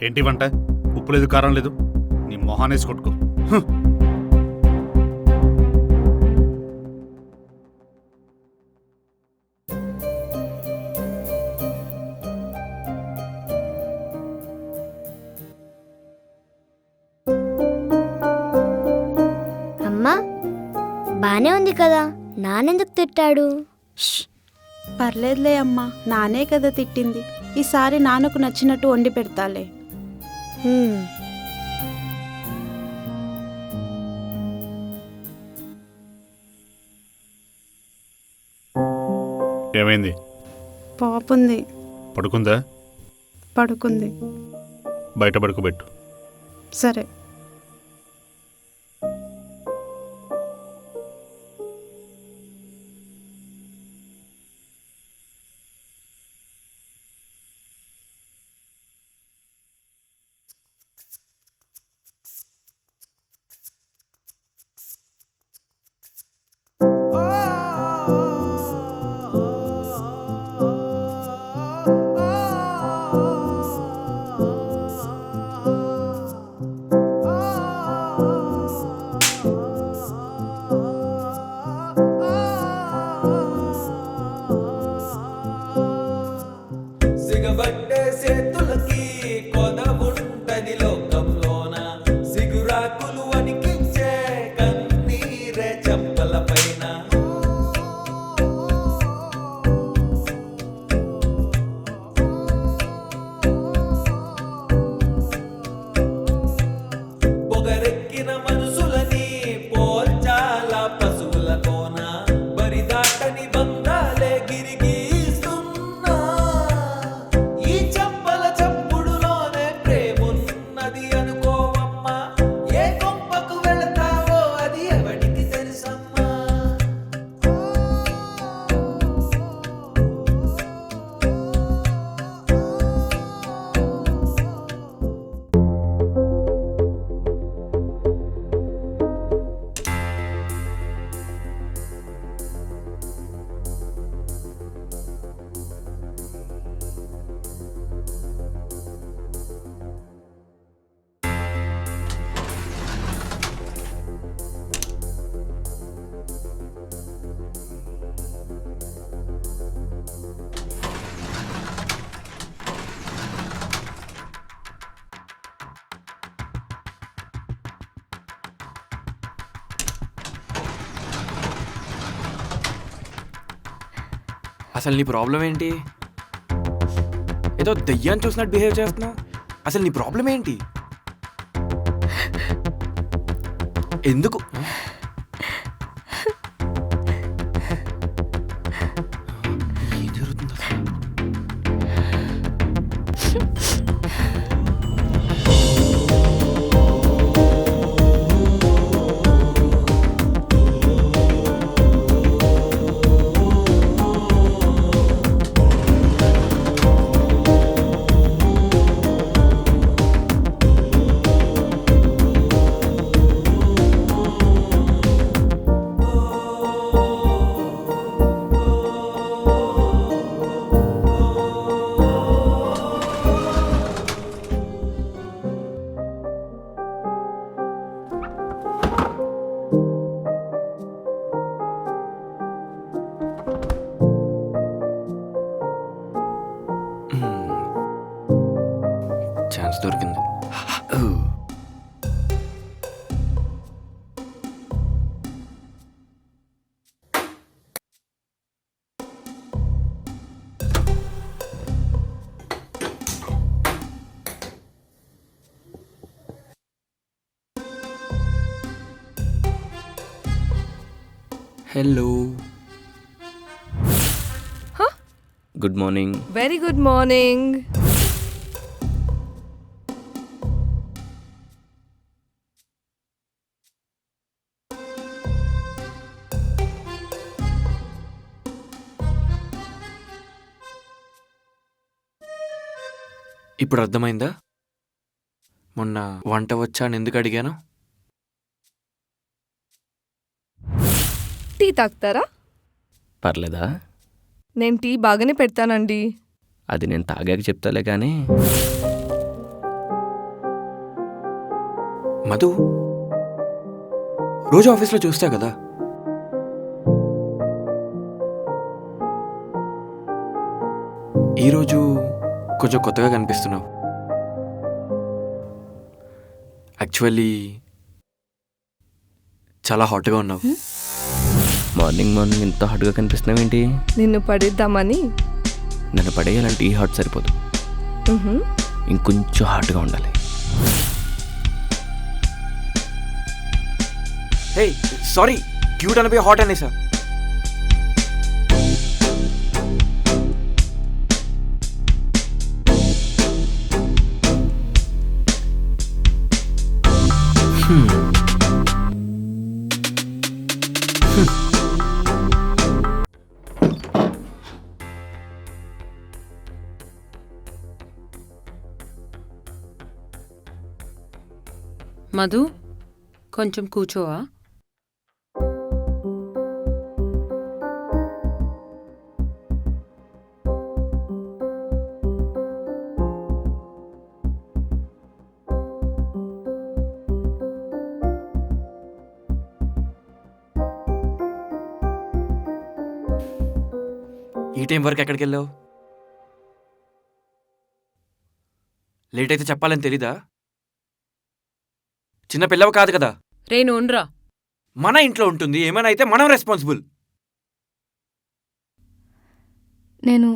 ఏంటి వంట? ఉప్పు లేదు, కారం లేదు. నీ మొహానేసి కొట్టుకో. హ్. అమ్మా బానే ఉంది కదా, నాన్నెందుకు తిట్టాడు? పర్లేదులే అమ్మా, నానే కదా తిట్టింది. ఈసారి నాన్నకు నచ్చినట్టు వండి పెడతాలే. హ్మ్. ఏమైంది? పాపుంది. పడుకుందా? పడుకుంది. బయట పడుకోబెట్టు. సరే. సిగబట్టే చేతులకి కొన ఉంటది లోకంలోన, సిగురాకులు వణికించే కన్నీరే చెంపల పైన. పొగరెక్కిన మనసులని పోల్చాల పశువులతోన, బరిదాటని బంధాలే గిరిగీస్తున్నా. ఈ చంపల చప్పుడులోనే ప్రేమున్నది అనుకోవమ్మా, ఏ కొంపకు వెళతావో అది ఎవడికి తెలుసమ్మా. అసలు నీ ప్రాబ్లం ఏంటి? ఏదో దెయ్యాన్ని చూసినట్టు బిహేవ్ చేస్తున్నావు. అసలు నీ ప్రాబ్లం ఏంటి? ఎందుకు ఏం జరుగుతుంది అసలు? ఛాన్స్ దొరికింది. Hello. Good morning. Very good morning. ఇప్పుడు అర్థమైందా మొన్న వంట వచ్చా అని ఎందుకు అడిగాను? టీ తాగుతారా? పర్లేదా? నేను టీ బాగానే పెడతానండి. అది నేను తాగాక చెప్తాలే కానీ మధు రోజు ఆఫీస్లో చూస్తా కదా. ఈరోజు కొంచెం కొత్తగా కనిపిస్తున్నావు. యాక్చువల్లీ చాలా హాట్గా ఉన్నావు. మార్నింగ్ ఇంత హాట్గా కనిపిస్తున్నావు ఏంటి? నిన్ను పడిద్దామని. నన్ను పడేయాలంటే ఈ హాట్ సరిపోదు, మ్హూ. ఇంకొంచెం హాట్గా ఉండాలి. హే సారీ, క్యూట్ అనిపోయి హాట్ అనేసా. మధు కొంచెం కూర్చోవా? ఈ టైం వరకు ఎక్కడికి వెళ్ళావు? లేట్ అయితే చెప్పాలని తెలీదా? చిన్న పిల్లవ కాదు కదా. రేను ఉండ్రా. మన ఇంట్లో ఉంటుంది, ఏమైనా అయితే మనం రెస్పాన్సిబుల్. నేను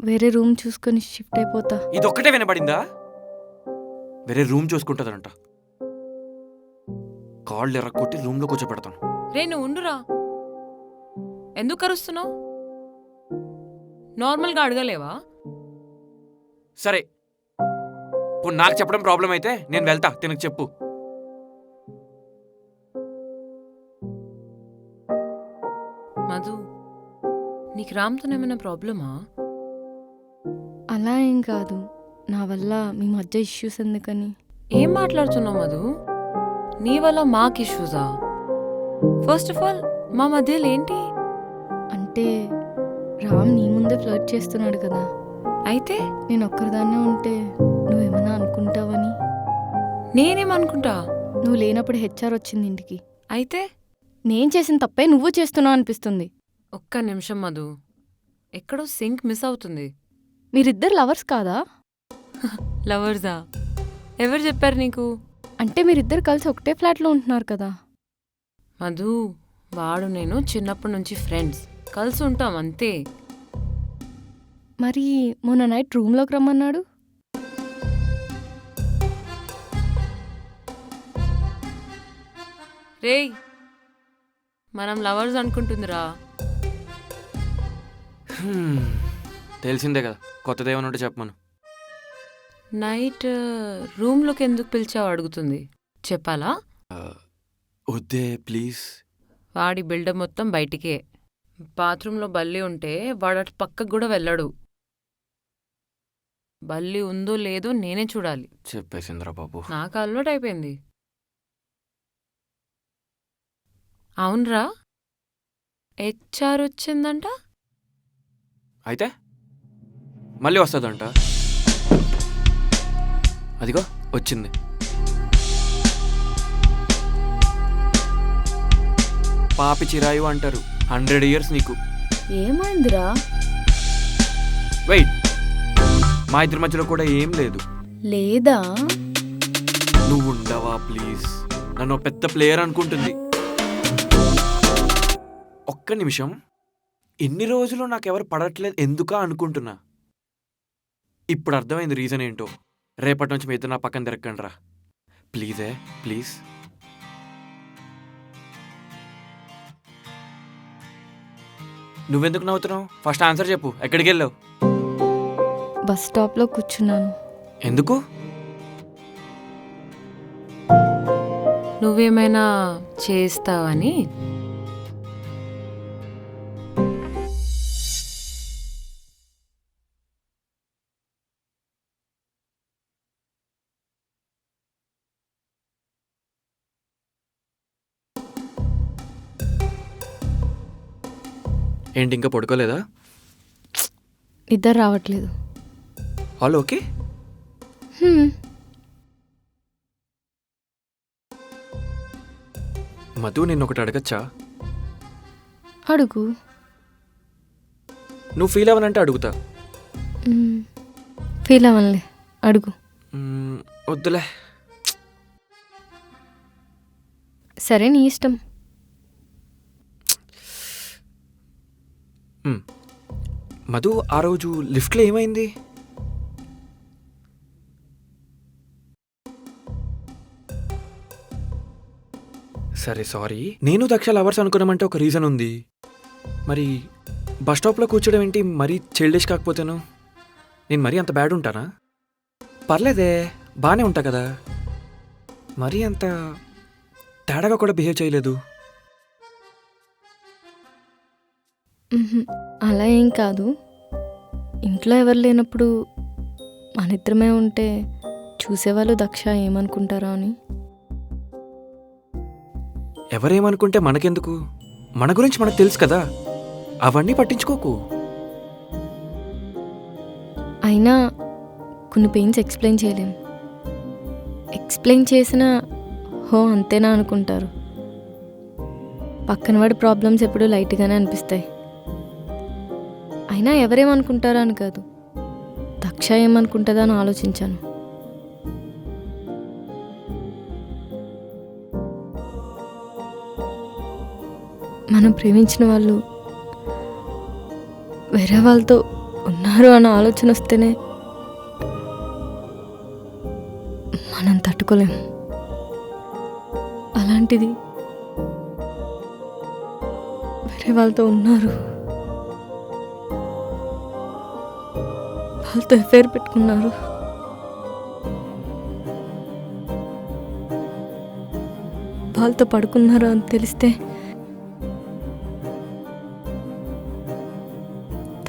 వేరే రూమ్ చూసుకొని షిఫ్ట్ అయిపోతా. ఇదొక్కటే వినబడిందా? వేరే రూమ్ చూసుకుంటుందంట. కాళ్ళు ఎర్రకొట్టి రూమ్లో కూర్చోబెడతాను. రేను ఉండురా. ఎందుకు కరుస్తున్నావు? నార్మల్గా అడగలేవా? సరే, ఇప్పుడు నాకు చెప్పడం ప్రాబ్లం అయితే నేను వెళ్తా, తినకు చెప్పు. మధు, నీకు రామ్తో ఏమైనా ప్రాబ్లమా? అలా ఏం కాదు, నా వల్ల మీ మధ్య ఇష్యూస్ ఎందుకని. ఏం మాట్లాడుతున్నావు మధు? నీ వల్ల మాకు ఇష్యూసా? ఫస్ట్ ఆఫ్ ఆల్ మా మధ్యలో ఏంటి? అంటే రామ్ నీ ముందే ఫ్లర్ట్ చేస్తున్నాడు కదా. అయితే నేను ఒక్కరిదాన్నే ఉంటే నువ్వేమన్నా అనుకుంటావని. నేనేమనుకుంటా? నువ్వు లేనప్పుడు హెచ్ఆర్ వచ్చింది ఇంటికి. అయితే నేను చేసిన తప్పే నువ్వు చేస్తున్నావు అనిపిస్తుంది. ఒక్క నిమిషం మధు, ఎక్కడో సింక్ మిస్ అవుతుంది. మీరిద్దరు లవర్స్ కాదా? లవర్సా? ఎవరు చెప్పారు నీకు? అంటే మీరిద్దరు కలిసి ఒకటే ఫ్లాట్లో ఉంటున్నారు కదా. మధు, వాడు నేను చిన్నప్పటి నుంచి ఫ్రెండ్స్, కలిసి ఉంటాం అంతే. మరి మొన్న నైట్ రూమ్లోకి రమ్మన్నాడు. రేయ్, మనం లవర్స్ అనుకుంటుందిరా. తెలిసిందే కదా, కొత్తదేమన్నా ఉంటే చెప్పమను. నైట్ రూమ్లోకి ఎందుకు పిలిచావు అడుగుతుంది. చెప్పాలా? వద్దే ప్లీజ్. వాడి బిల్డప్ మొత్తం బయటికే. బాత్రూంలో బల్లి ఉంటే వాడు అటు పక్కకు కూడా వెళ్ళడు. బల్లి ఉందో లేదో నేనే చూడాలి. చెప్పేసిందిరా బాబు. నాకు అలవాటు అయిపోయింది. అవునరా, హెచ్ఆర్ వచ్చిందంట. అయితే మళ్ళీ వస్తుందంట. అదిగో వచ్చింది. పాపి చిరాయు అంటారు. 100 years నీకు. ఏమైందిరా? వెయిట్, మా ఇద్దరి మధ్యలో కూడా ఏం లేదు. లేదా? నువ్వు ఉండవా ప్లీజ్? నన్ను పెద్ద ప్లేయర్ అనుకుంటుంది. ఒక్క నిమిషం. ఎన్ని రోజులు నాకెవరు పడట్లేదు ఎందుకా అనుకుంటున్నా. ఇప్పుడు అర్థమైంది రీజన్ ఏంటో. రేపటి నుంచి మీ ఇద్దరు నా పక్కన తిరగండి రా ప్లీజే, ప్లీజ్. నువ్వెందుకు నవ్వుతున్నావు? ఫస్ట్ ఆన్సర్ చెప్పు. ఎక్కడికి వెళ్ళావు? బస్ స్టాప్లో కూర్చున్నాను. ఎందుకు? నువ్వేమైనా చేస్తావని. ఏంటి ఇంకా పడుకోలేదా? నిద్ర రావట్లేదు. All okay? మధు నేను ఒకటి అడగచ్చా? అడుగు. నువ్వు ఫీల్ అవ్వనంటే అడుగుతా. ఫీల్ అవ్వనులే, అడుగు. వద్దులే. సరే, నీ ఇష్టం. మధు, ఆ రోజు లిఫ్ట్లో ఏమైంది? సరే సారీ, నేను దక్ష లవర్స్ అనుకున్నామంటే ఒక రీజన్ ఉంది. మరి బస్ స్టాప్లో కూర్చోడం ఏంటి మరీ చైల్డిష్ కాకపోతేను? నేను మరీ అంత బ్యాడ్ ఉంటానా? పర్లేదే, బాగానే ఉంటా కదా. మరీ అంత తేడాగా కూడా బిహేవ్ చేయలేదు. అలా ఏం కాదు. ఇంట్లో ఎవరు లేనప్పుడు మన ఇద్దరమే ఉంటే చూసేవాళ్ళు దక్ష ఏమనుకుంటారా అని. ఎవరేమనుకుంటే మనకెందుకు? మన గురించి మనకు తెలుసు కదా, అవన్నీ పట్టించుకోకు. అయినా కొన్ని పెయిన్స్ ఎక్స్ప్లెయిన్ చేయలేం. ఎక్స్ప్లెయిన్ చేసినా హో అంతేనా అనుకుంటారు. పక్కన వాడి ప్రాబ్లమ్స్ ఎప్పుడూ లైట్గానే అనిపిస్తాయి. అయినా ఎవరేమనుకుంటారా అని కాదు, దక్ష ఏమనుకుంటుందా అని ఆలోచించాను. మనం ప్రేమించిన వాళ్ళు వేరే వాళ్ళతో ఉన్నారు అన్న ఆలోచన వస్తేనే మనం తట్టుకోలేము. అలాంటిది వేరే వాళ్ళతో ఉన్నారు, వాళ్ళతో ఎఫైర్ పెట్టుకున్నారు, వాళ్ళతో పడుకున్నారు అని తెలిస్తే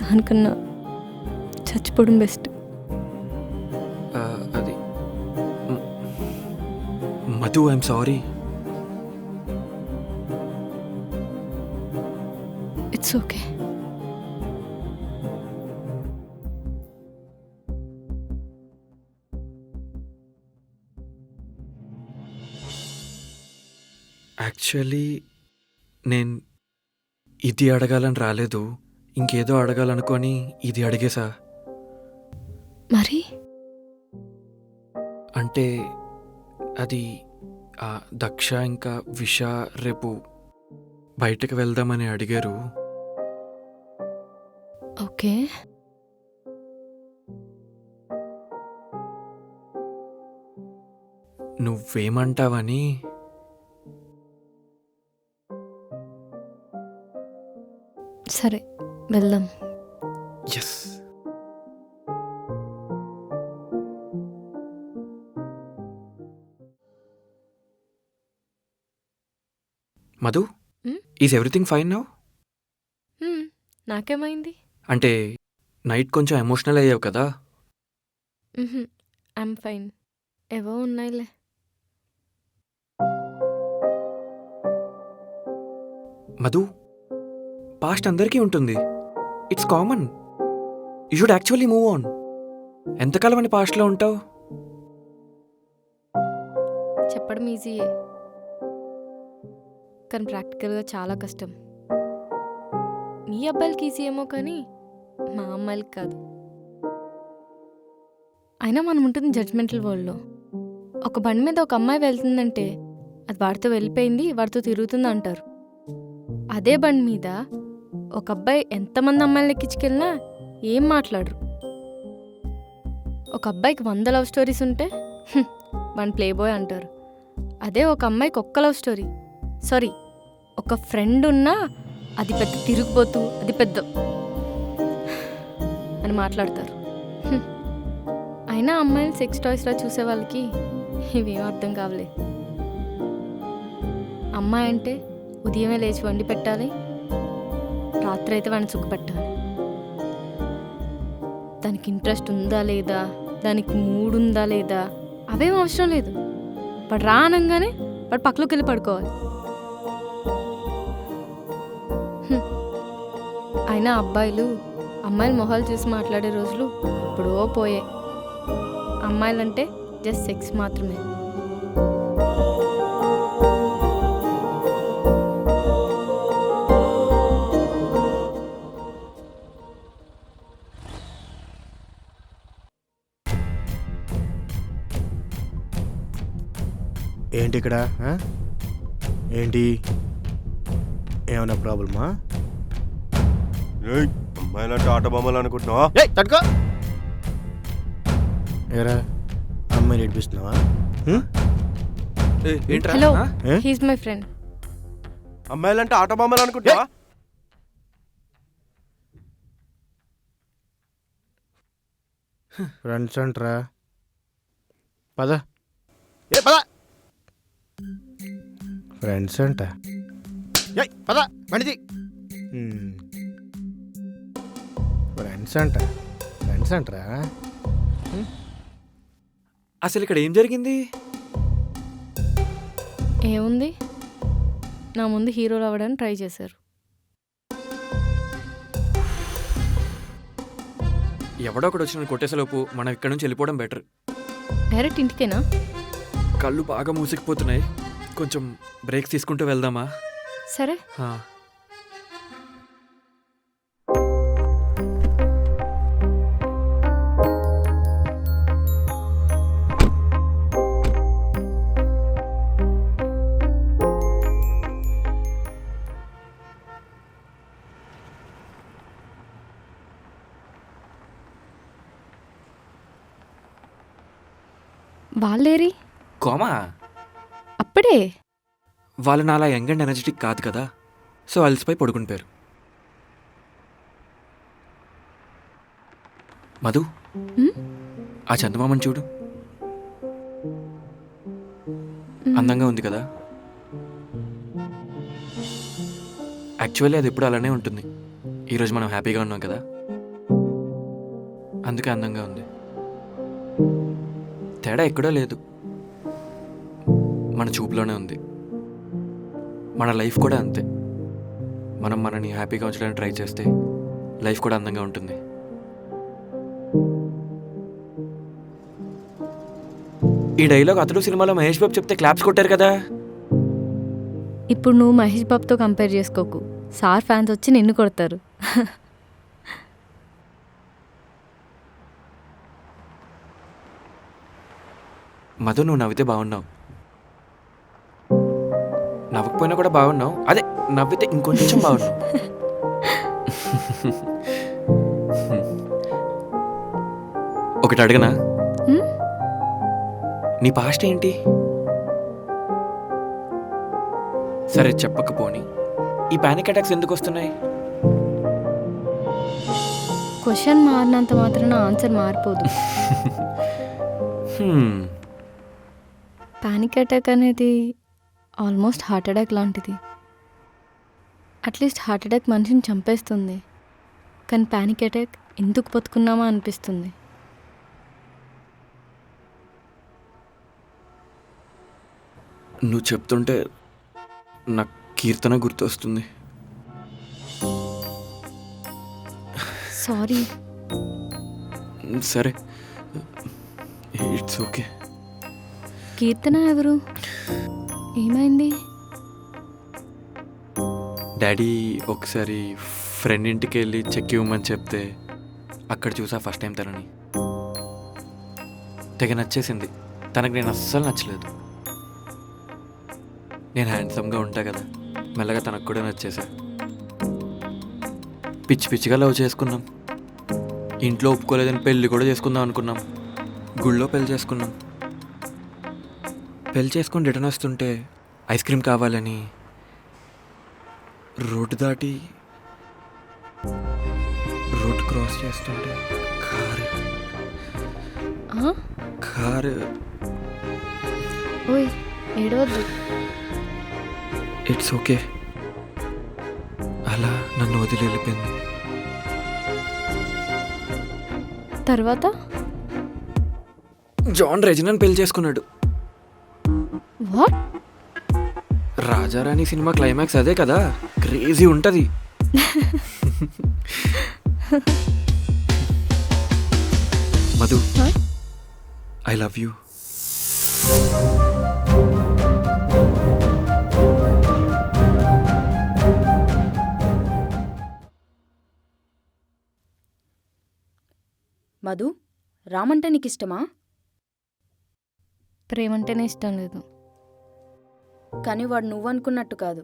దానికన్నా చచ్చిపోవడం బెస్ట్. అది Madhu, I'm sorry. It's okay. Actually నేను ఇది అడగాలని రాలేదు, ఇంకేదో అడగాలనుకొని ఇది అడిగేసా. మరి అంటే అది దక్ష ఇంకా విష రేపు బయటకు వెళ్దామని అడిగారు. ఓకే. నువ్వేమంటావని. సరే, వెళ్దాం. Yes. Madhu, is everything fine now? నాకేమైంది? అంటే నైట్ కొంచెం ఎమోషనల్ అయ్యావు కదా. I'm fine. ఏవో ఉన్నాయిలే. మధు, పాస్ట్ అందరికీ ఉంటుంది, it's common. You should actually move on. ఎంతకాలం అని పాస్ట్లో ఉంటావు? చెప్పడం ఈజీయే, కానీ ప్రాక్టికల్గా చాలా కష్టం. మీ అబ్బాయిలకి ఈజీ ఏమో కానీ మా అమ్మాయిలకి కాదు. అయినా మనం ఉంటుంది జడ్జ్మెంటల్ వరల్డ్లో. ఒక బండి మీద ఒక అమ్మాయి వెళ్తుందంటే అది వాడితో వెళ్ళిపోయింది, వాడితో తిరుగుతుంది అంటారు. అదే బండి మీద ఒక అబ్బాయి ఎంతమంది అమ్మాయిలు ఎక్కించుకెళ్ళినా ఏం మాట్లాడరు. ఒక అబ్బాయికి 100 లవ్ స్టోరీస్ ఉంటే వన్ ప్లే బాయ్ అంటారు. అదే ఒక అమ్మాయికి ఒక్క లవ్ స్టోరీ, సారీ ఒక ఫ్రెండ్ ఉన్నా అది పెద్ద తిరిగిపోతూ, అది పెద్ద అని మాట్లాడతారు. అయినా అమ్మాయిలు సెక్స్ టాయ్స్లా చూసే వాళ్ళకి ఇవేం అర్థం కావలే. అమ్మాయి అంటే ఉదయమే లేచి వండి పెట్టాలి, రాత్రి అయితే వాడిని సుఖ పెట్టాలి. దానికి ఇంట్రెస్ట్ ఉందా లేదా, దానికి మూడ్ ఉందా లేదా అవేం అవసరం లేదు. వాడు రానంగానే వాడు పక్కలోకి వెళ్ళి పడుకోవాలి. అయినా అమ్మాయిలు మొహాలు చూసి మాట్లాడే రోజులు ఎప్పుడో పోయే. అమ్మాయిలంటే జస్ట్ సెక్స్ మాత్రమే. ఏంటి ఇక్కడ ఆ? ఏంటి ఏమైనా ప్రాబ్లమా? అమ్మాయిలంటే ఆట బొమ్మలు అనుకుంటున్నావా? తట్టుకో. ఏరా అమ్మాయిని ఏడిపిస్తున్నావా? ఏంట్రా హలో ఆ? He's my friend. అమ్మాయిలంటే ఆట బొమ్మలు అనుకుంటున్నావా? ఫ్రెండ్స్ అంటరా, పద పద. ఫ్రెండ్స్ అంట, పద మనిది. ఫ్రెండ్స్ అంట, ఫ్రెండ్స్ అంటరా. అసలు ఇక్కడ ఏం జరిగింది? ఏముంది, నా ముందు హీరోలు అవ్వడానికి ట్రై చేశారు. ఎవడో ఒకడు వచ్చిన కొట్టేసేలోపు మనం ఇక్కడ నుంచి వెళ్ళిపోవడం బెటర్. డైరెక్ట్ ఇంటికేనా? కళ్ళు బాగా మూసుకుపోతున్నాయి, కొంచెం బ్రేక్స్ తీసుకుంటూ వెళ్దామా? సరే. ఆ. వాళ్ళేరి కోమా, అప్పుడే వాళ్ళు నాలా యంగ్ అండ్ ఎనర్జెటిక్ కాదు కదా, సో అలసిపోయి పడుకుని పోయారు. మధు, ఆ చందమామని చూడు, అందంగా ఉంది కదా. యాక్చువల్లీ అది ఎప్పుడు అలానే ఉంటుంది. ఈరోజు మనం హ్యాపీగా ఉన్నాం కదా, అందుకే అందంగా ఉంది. తేడా ఎక్కడో లేదు, మన చూపులోనే ఉంది. మన లైఫ్ కూడా అంతే. మనం మనని హ్యాపీగా ఉంచడానికి ట్రై చేస్తే లైఫ్ కూడా అందంగా ఉంటుంది. ఈ డైలాగ్ అతడు సినిమాలో మహేష్ బాబు చెప్తే క్లాప్స్ కొట్టారు కదా. ఇప్పుడు నువ్వు మహేష్ బాబుతో కంపేర్ చేసుకోకు, సార్ ఫ్యాన్స్ వచ్చి నిన్ను కొడతారు. మధు, నువ్వు నవ్వితే బాగున్నావు, నవ్వకపోయినా కూడా బాగున్నావు, అదే నవ్వితే ఇంకొంచెం బాగున్నావు. ఒకటి అడగనా? నీ పాస్ట్ ఏంటి? సరే చెప్పకపోని, ఈ పానిక్ అటాక్స్ ఎందుకు వస్తున్నాయి? క్వశ్చన్ మారినంత మాత్రాన ఆన్సర్ మారిపోదు. పానిక్ అటాక్ అనేది ఆల్మోస్ట్ హార్ట్ అటాక్ లాంటిది. అట్లీస్ట్ హార్ట్ అటాక్ మనిషిని చంపేస్తుంది, కానీ పానిక్ అటాక్ ఎందుకు బతుకున్నామా అనిపిస్తుంది. నువ్వు చెప్తుంటే నాకు కీర్తన గుర్తొస్తుంది. సారీ. సరే, ఇట్స్ ఓకే. కీర్తన ఎవరు? ఏమైంది? డాడీ ఒకసారి ఫ్రెండ్ ఇంటికి వెళ్ళి చెక్ ఇవ్వమని చెప్తే అక్కడ చూసా ఫస్ట్ టైం తనని. తెగ నచ్చేసింది. తనకు నేను అస్సలు నచ్చలేదు. నేను హ్యాండ్సమ్గా ఉంటా కదా, మెల్లగా తనకు కూడా నచ్చేసా. పిచ్చి పిచ్చిగా లవ్ చేసుకున్నాం. ఇంట్లో ఒప్పుకోలేదని పెళ్ళి కూడా చేసుకుందాం అనుకున్నాం. గుళ్ళో పెళ్ళి చేసుకున్నాం. పెళ్ళి చేసుకొని రిటర్న్ వస్తుంటే ఐస్ క్రీమ్ కావాలని రోడ్డు దాటి రోడ్ క్రాస్ చేస్తుంటే కారు ఓయ్ ఏడవద్దు. It's okay. అలా నన్ను వదిలి వెళ్ళిపోయింది. తర్వాత జాన్ రెజినాని పెళ్లి చేసుకున్నాడు. వాట్? రాజారాణి సినిమా క్లైమాక్స్ అదే కదా, క్రేజీ ఉంటుంది. Madhu, I love you. Madhu, రామంటే నీకు ఇష్టమా? ప్రేమంటేనే ఇష్టం లేదు. కానీ వాడు నువ్వు అనుకున్నట్టు కాదు.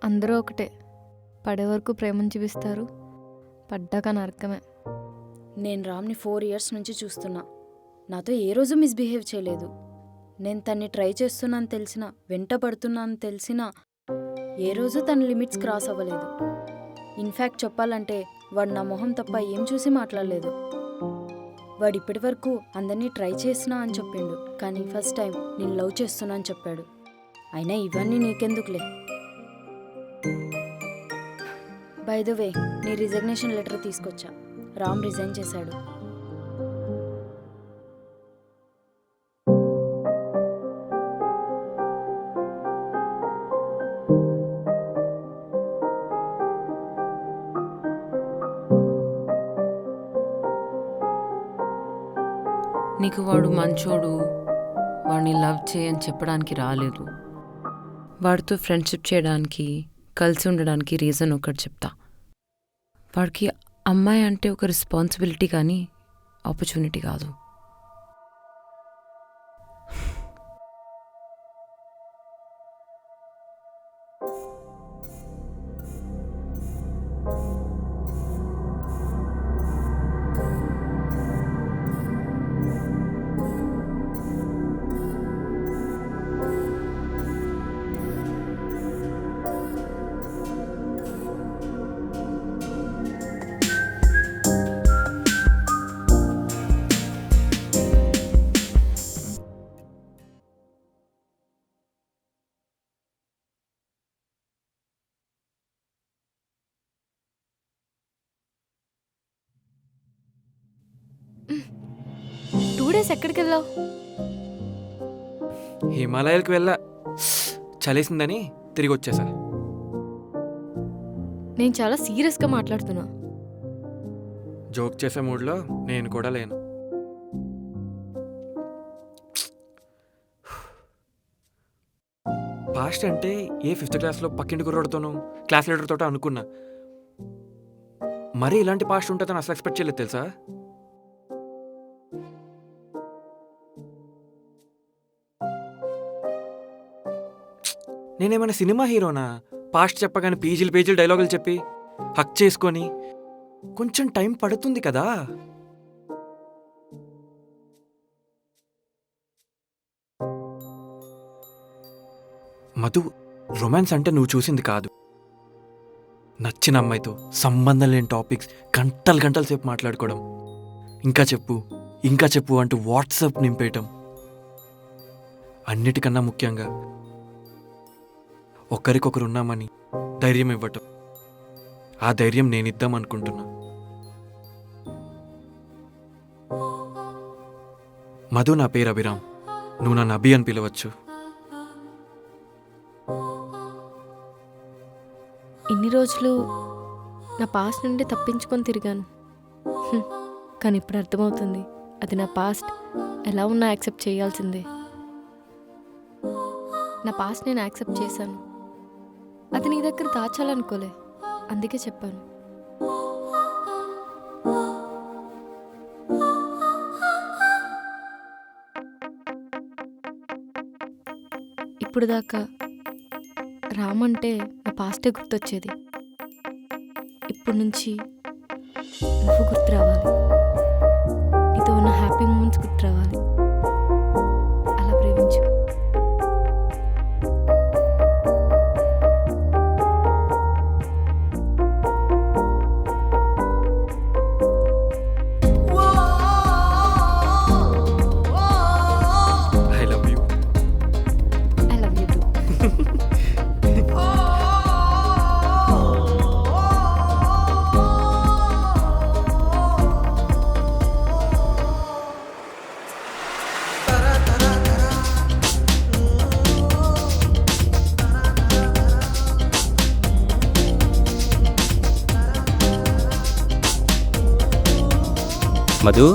అందరూ ఒకటే, పడే వరకు ప్రేమను చూపిస్తారు, పడ్డాక నరకమే. నేను రామ్ని 4 ఇయర్స్ నుంచి చూస్తున్నా. నాతో ఏ రోజు మిస్బిహేవ్ చేయలేదు. నేను తన్ని ట్రై చేస్తున్నాను తెలిసినా, వెంట పడుతున్నాను తెలిసినా ఏ రోజు తన లిమిట్స్ క్రాస్ అవ్వలేదు. ఇన్ఫ్యాక్ట్ చెప్పాలంటే వాడు నా మొహం తప్ప ఏం చూసి మాట్లాడలేదు. వాడు ఇప్పటి వరకు అందరినీ ట్రై చేసినా అని చెప్పిండు, కానీ ఫస్ట్ టైం నేను లవ్ చేస్తున్నా అని చెప్పాడు. అయినా ఇవన్నీ నీకెందుకులే. బై ద వే, నీ రిజగ్నేషన్ లెటర్ తీసుకొచ్చా. రామ్ రిజైన్ చేశాడు. నీకు వాడు మంచోడు, వాడిని లవ్ చేయని చెప్పడానికి రాలేదు. వాడితో ఫ్రెండ్షిప్ చేయడానికి, కలిసి ఉండడానికి రీజన్ ఒకటి చెప్తా. వాడికి అమ్మాయి అంటే ఒక రెస్పాన్సిబిలిటీ కానీ ఆపర్చునిటీ కాదు. డేస్ ఎక్కడికి వెళ్ళావు? హిమాలయాలకు వెళ్ళా, చలేసిందని తిరిగి వచ్చేసా. నేను చాలా సీరియస్గా మాట్లాడుతున్నా. జోక్ చేసే మూడ్లో నేను కూడా లేను. పాస్ట్ అంటే ఏ 5th క్లాస్లో పక్కింటి కుర్రోడితోనూ క్లాస్ లీడర్తో అనుకున్నా. మరీ ఇలాంటి పాస్ట్ ఉంటుందని అసలు ఎక్స్పెక్ట్ చేయలేదు తెలుసా. నేనేమైనా సినిమా హీరోనా? పాస్ట్ చెప్పగానే పేజీలు డైలాగులు చెప్పి హక్ చేసుకొని కొంచెం టైం పడుతుంది కదా. మధు, రొమాన్స్ అంటే నువ్వు చూసింది కాదు. నచ్చిన అమ్మాయితో సంబంధం లేని టాపిక్స్ గంటలు సేపు మాట్లాడుకోవడం, ఇంకా చెప్పు అంటూ వాట్సాప్ నింపేయటం. అన్నిటికన్నా ముఖ్యంగా ఒకరికొకరు ఉన్నామని ధైర్యం ఇవ్వటం. ఆ ధైర్యం నేనిద్దాం అనుకుంటున్నా. మధు, నా పేరు అభిరామ్, నువ్వు నన్ను అభి అని పిలవచ్చు. ఇన్ని రోజులు నా పాస్ట్ నుండి తప్పించుకొని తిరిగాను, కానీ ఇప్పుడు అర్థమవుతుంది అది నా పాస్ట్ ఎలా ఉన్నా యాక్సెప్ట్ చేయాల్సిందే. నా పాస్ట్ నేను యాక్సెప్ట్ చేశాను, అది నీ దగ్గర దాచాలనుకోలే, అందుకే చెప్పాను. ఇప్పుడు దాకా రామ్ అంటే నా పాస్టే గుర్తొచ్చేది. ఇప్పటి నుంచి నువ్వు గుర్తు రావాలి, నీతో ఉన్న హ్యాపీ మూమెంట్స్ గుర్తు రావాలి. అలా ప్రేమించు. I love you. I love you two. Madhu,